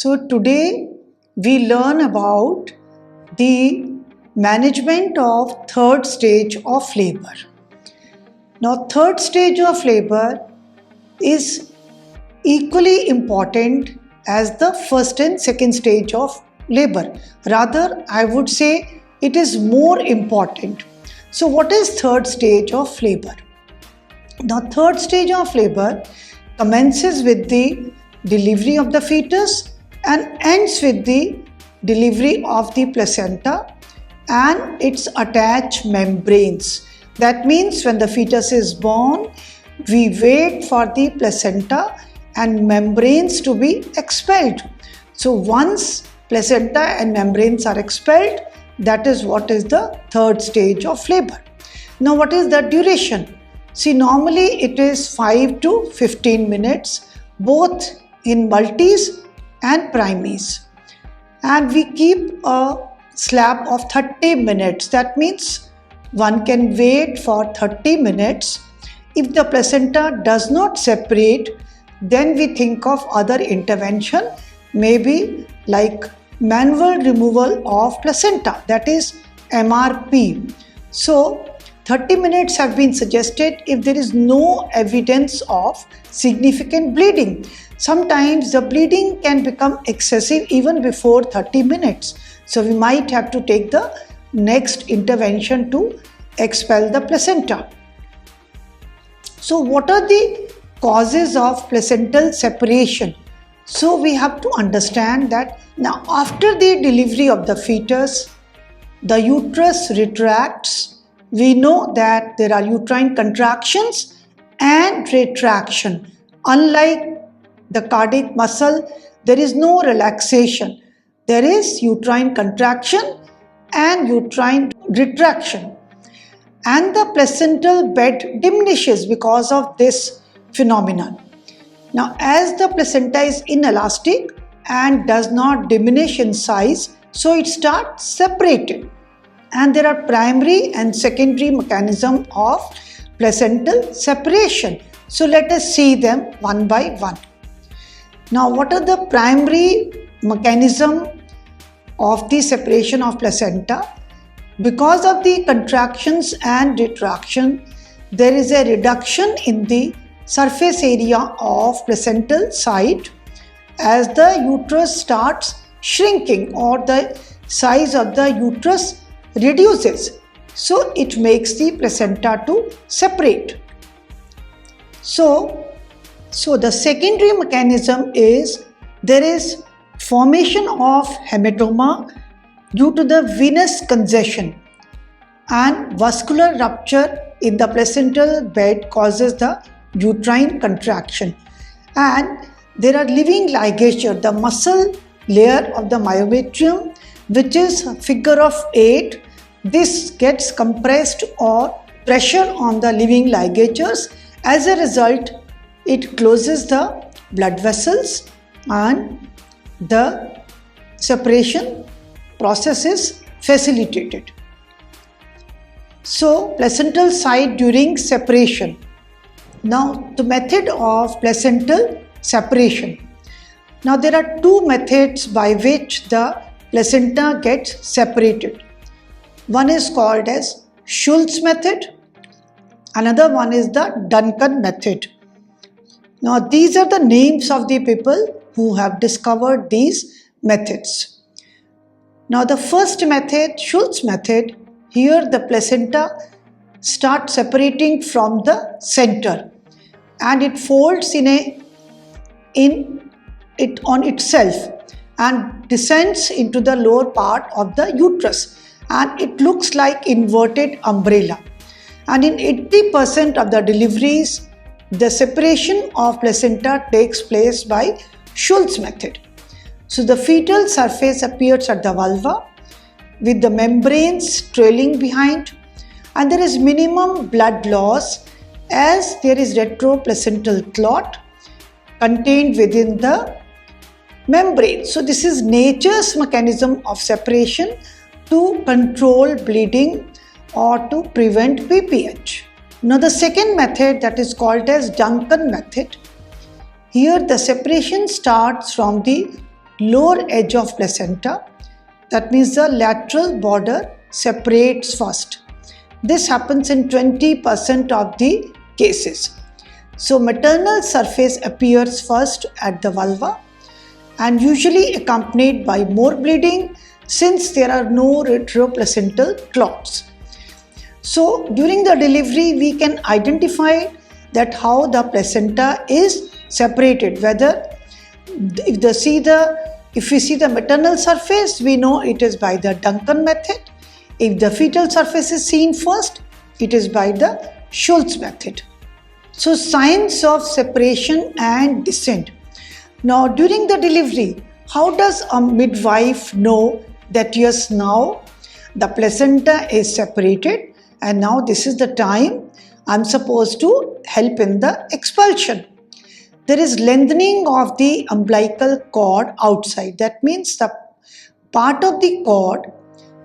So today we learn about the management of third stage of labor. Now third stage of labor is equally important as the first and second stage of labor. Rather, I would say it is more important. So what is third stage of labor? Now third stage of labor commences with the delivery of the fetus and ends with the delivery of the placenta and its attached membranes. That means when the fetus is born, we wait for the placenta and membranes to be expelled. So once placenta and membranes are expelled, that is what is the third stage of labor. Now what is the duration? See, normally it is 5 to 15 minutes, both in multis and primies. And we keep a slab of 30 minutes. That means one can wait for 30 minutes. If the placenta does not separate, then we think of other intervention, maybe like manual removal of placenta, that is MRP. So 30 minutes have been suggested if there is no evidence of significant bleeding. Sometimes the bleeding can become excessive even before 30 minutes. So we might have to take the next intervention to expel the placenta. So what are the causes of placental separation? So we have to understand that now after the delivery of the fetus, the uterus retracts. We know that there are uterine contractions and retraction. Unlike the cardiac muscle, there is no relaxation. There is uterine contraction and uterine retraction. And the placental bed diminishes because of this phenomenon. Now, as the placenta is inelastic and does not diminish in size, so it starts separating. And there are primary and secondary mechanism of placental separation. So let us see them one by one. Now what are the primary mechanism of the separation of placenta? Because of the contractions and retraction, there is a reduction in the surface area of placental site as the uterus starts shrinking or the size of the uterus reduces. So it makes the placenta to separate. So the secondary mechanism is there is formation of hematoma due to the venous congestion, and vascular rupture in the placental bed causes the uterine contraction, and there are living ligature, the muscle layer of the myometrium, which is figure of 8. This gets compressed or pressure on the living ligatures. As a result, it closes the blood vessels and the separation process is facilitated. So placental site during separation. Now the method of placental separation. Now there are two methods by which the placenta gets separated. One is called as Schultz method. Another one is the Duncan method. Now these are the names of the people who have discovered these methods. Now the first method, Schultz method, here the placenta starts separating from the center and it folds on itself and descends into the lower part of the uterus, and it looks like inverted umbrella. And in 80% of the deliveries, the separation of placenta takes place by Schultz method. So the fetal surface appears at the vulva with the membranes trailing behind, and there is minimum blood loss as there is retroplacental clot contained within the membrane. So this is nature's mechanism of separation to control bleeding or to prevent BPH. Now the second method, that is called as Duncan method. Here the separation starts from the lower edge of placenta. That means the lateral border separates first. This happens in 20% of the cases. So maternal surface appears first at the vulva and usually accompanied by more bleeding since there are no retroplacental clots. So during the delivery we can identify that how the placenta is separated, whether if we see the maternal surface, we know it is by the Duncan method. If the fetal surface is seen first, it is by the Schultz method. So signs of separation and descent. Now during the delivery, how does a midwife know that yes, now the placenta is separated and now this is the time I'm supposed to help in the expulsion? There is lengthening of the umbilical cord outside. That means the part of the cord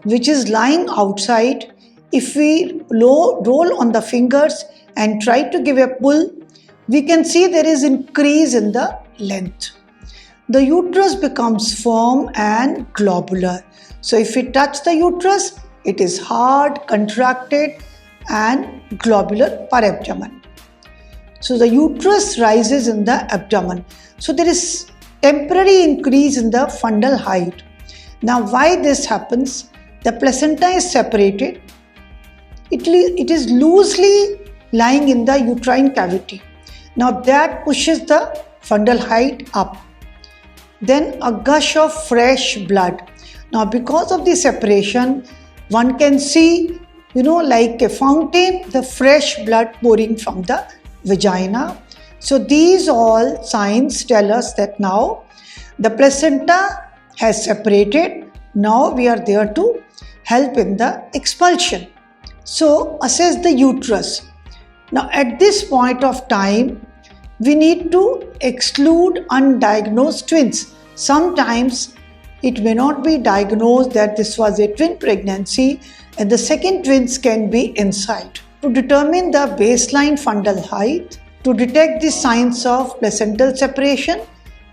which is lying outside, if we roll on the fingers and try to give a pull, we can see there is increase in the length. The uterus becomes firm and globular. So if we touch the uterus, it is hard, contracted and globular per abdomen. So the uterus rises in the abdomen. So there is temporary increase in the fundal height. Now why this happens? The placenta is separated. It is loosely lying in the uterine cavity. Now that pushes the fundal height up. Then a gush of fresh blood. Now because of the separation, one can see, like a fountain, the fresh blood pouring from the vagina. So these all signs tell us that now the placenta has separated. Now we are there to help in the expulsion. So assess the uterus. Now at this point of time, we need to exclude undiagnosed twins. Sometimes it may not be diagnosed that this was a twin pregnancy and the second twins can be inside. To determine the baseline fundal height, to detect the signs of placental separation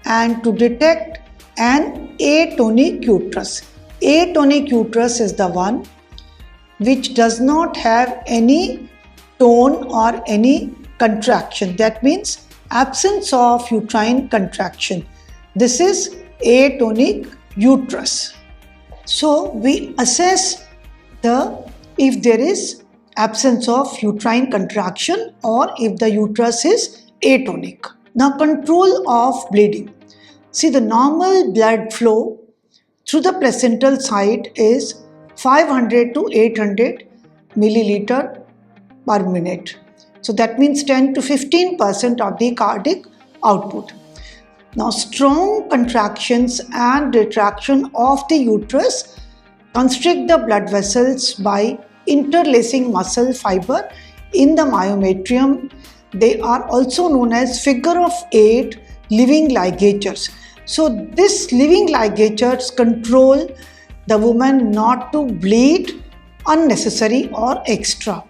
and to detect an atonic uterus. Atonic uterus is the one which does not have any tone or any contraction. That means absence of uterine contraction. This is atonic uterus. So we assess if there is absence of uterine contraction or if the uterus is atonic. Now control of bleeding. See, the normal blood flow through the placental site is 500 to 800 milliliter per minute. So that means 10 to 15% of the cardiac output. Now strong contractions and retraction of the uterus constrict the blood vessels by interlacing muscle fiber in the myometrium. They are also known as figure of 8 living ligatures. So these living ligatures control the woman not to bleed unnecessary or extra.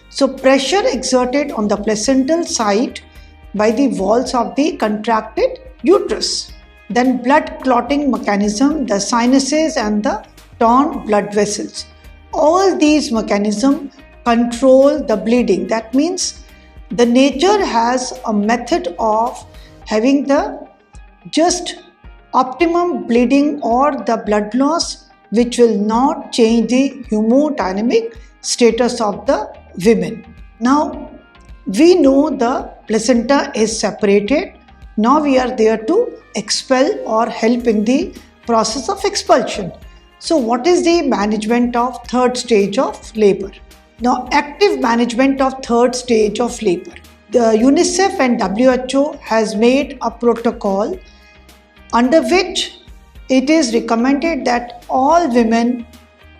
So pressure exerted on the placental site by the walls of the contracted uterus. Then blood clotting mechanism, the sinuses and the torn blood vessels. All these mechanisms control the bleeding. That means the nature has a method of having the just optimum bleeding or the blood loss which will not change the hemodynamic status of the women. Now we know the placenta is separated. Now we are there to expel or help in the process of expulsion. So what is the management of third stage of labor? Now active management of third stage of labor. The UNICEF and WHO has made a protocol under which it is recommended that all women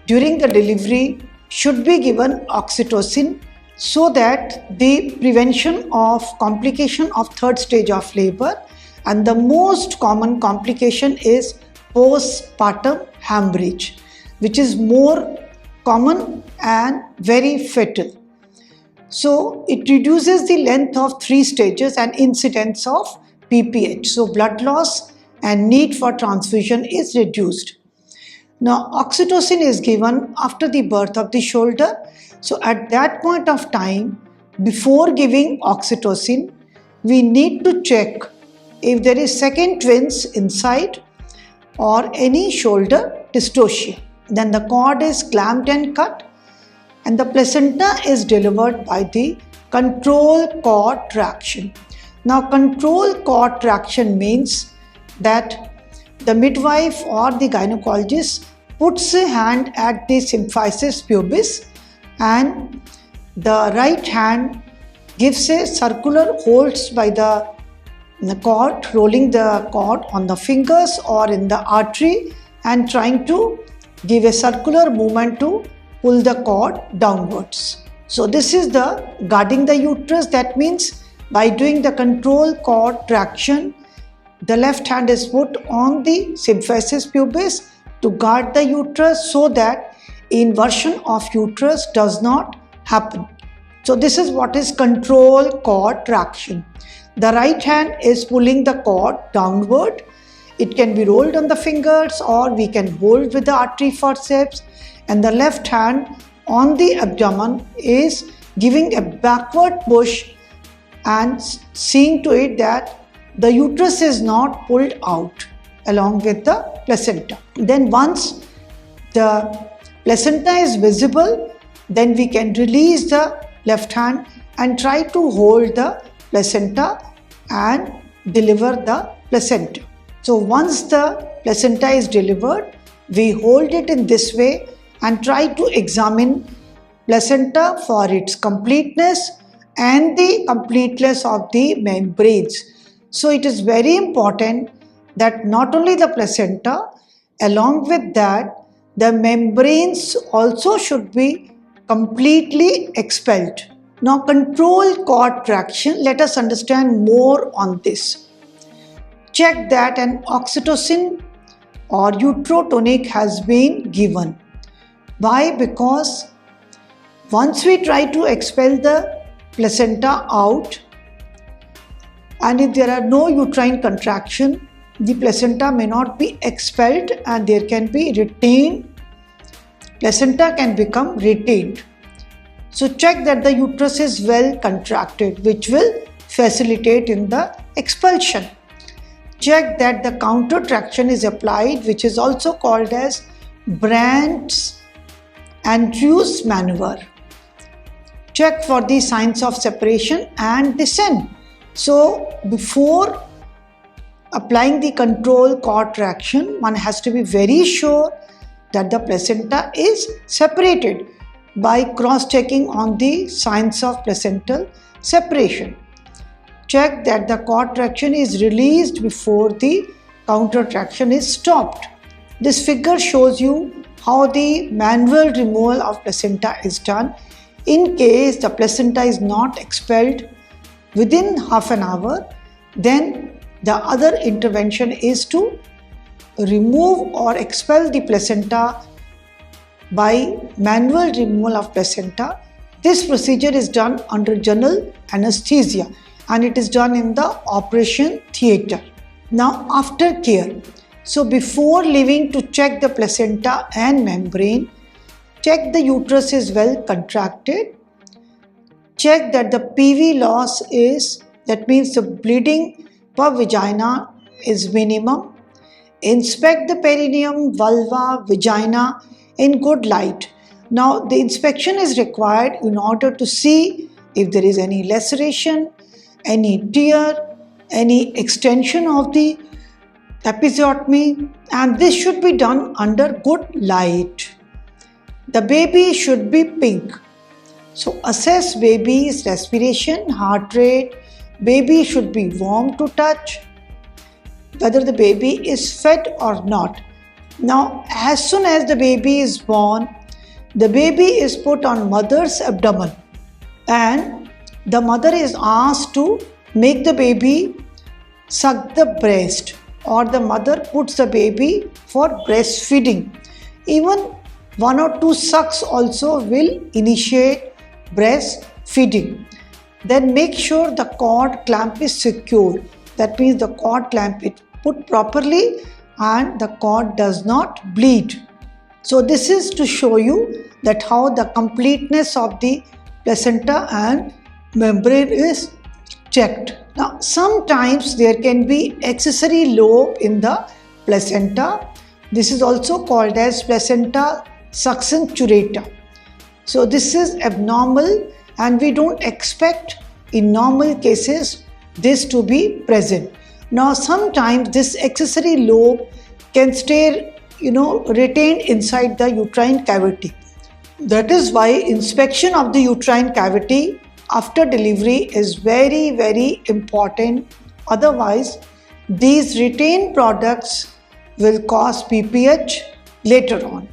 during the delivery should be given oxytocin so that the prevention of complication of third stage of labor, and the most common complication is postpartum hemorrhage, which is more common and very fatal. So it reduces the length of 3 stages and incidence of PPH, so blood loss and need for transfusion is reduced. Now, oxytocin is given after the birth of the shoulder. So, at that point of time, before giving oxytocin, we need to check if there is second twins inside or any shoulder dystocia. Then the cord is clamped and cut, and the placenta is delivered by the control cord traction. Now, control cord traction means that the midwife or the gynecologist puts a hand at the symphysis pubis and the right hand gives a circular holds by the cord, rolling the cord on the fingers or in the artery and trying to give a circular movement to pull the cord downwards. So this is the guarding the uterus. That means by doing the control cord traction, the left hand is put on the symphysis pubis to guard the uterus so that inversion of uterus does not happen. So this is what is control cord traction. The right hand is pulling the cord downward. It can be rolled on the fingers or we can hold with the artery forceps, and the left hand on the abdomen is giving a backward push and seeing to it that the uterus is not pulled out along with the placenta. Then once the placenta is visible, then we can release the left hand and try to hold the placenta and deliver the placenta. So once the placenta is delivered, we hold it in this way and try to examine placenta for its completeness and the completeness of the membranes. So it is very important that not only the placenta, along with that, the membranes also should be completely expelled. Now, control cord traction, let us understand more on this. Check that an oxytocin or uterotonic has been given. Why? Because once we try to expel the placenta out, and if there are no uterine contraction, the placenta may not be expelled and there can be retained. Placenta can become retained. So check that the uterus is well contracted, which will facilitate in the expulsion. Check that the counter traction is applied, which is also called as Brandt's Andrews maneuver. Check for the signs of separation and descent. So before applying the control cord traction, one has to be very sure that the placenta is separated by cross-checking on the signs of placental separation. Check that the cord traction is released before the counter traction is stopped. This figure shows you how the manual removal of placenta is done in case the placenta is not expelled within half an hour. Then the other intervention is to remove or expel the placenta by manual removal of placenta. This procedure is done under general anesthesia and it is done in the operation theatre. Now, aftercare. So before leaving to check the placenta and membrane, check the uterus is well contracted. Check that the PV loss is, that means the bleeding per vagina is minimum. Inspect the perineum, vulva, vagina in good light. Now the inspection is required in order to see if there is any laceration, any tear, any extension of the episiotomy, and this should be done under good light. The baby should be pink. So assess baby's respiration, heart rate. Baby should be warm to touch, whether the baby is fed or not. Now, as soon as the baby is born, the baby is put on mother's abdomen and the mother is asked to make the baby suck the breast, or the mother puts the baby for breastfeeding. Even 1 or 2 sucks also will initiate breastfeeding. Then make sure the cord clamp is secure. That means the cord clamp put properly and the cord does not bleed. So this is to show you that how the completeness of the placenta and membrane is checked. Now sometimes there can be accessory lobe in the placenta. This is also called as placenta succinturata. So this is abnormal and we don't expect in normal cases this to be present. Now sometimes this accessory lobe can stay retained inside the uterine cavity. That is why inspection of the uterine cavity after delivery is very, very important. Otherwise, these retained products will cause BPH later on.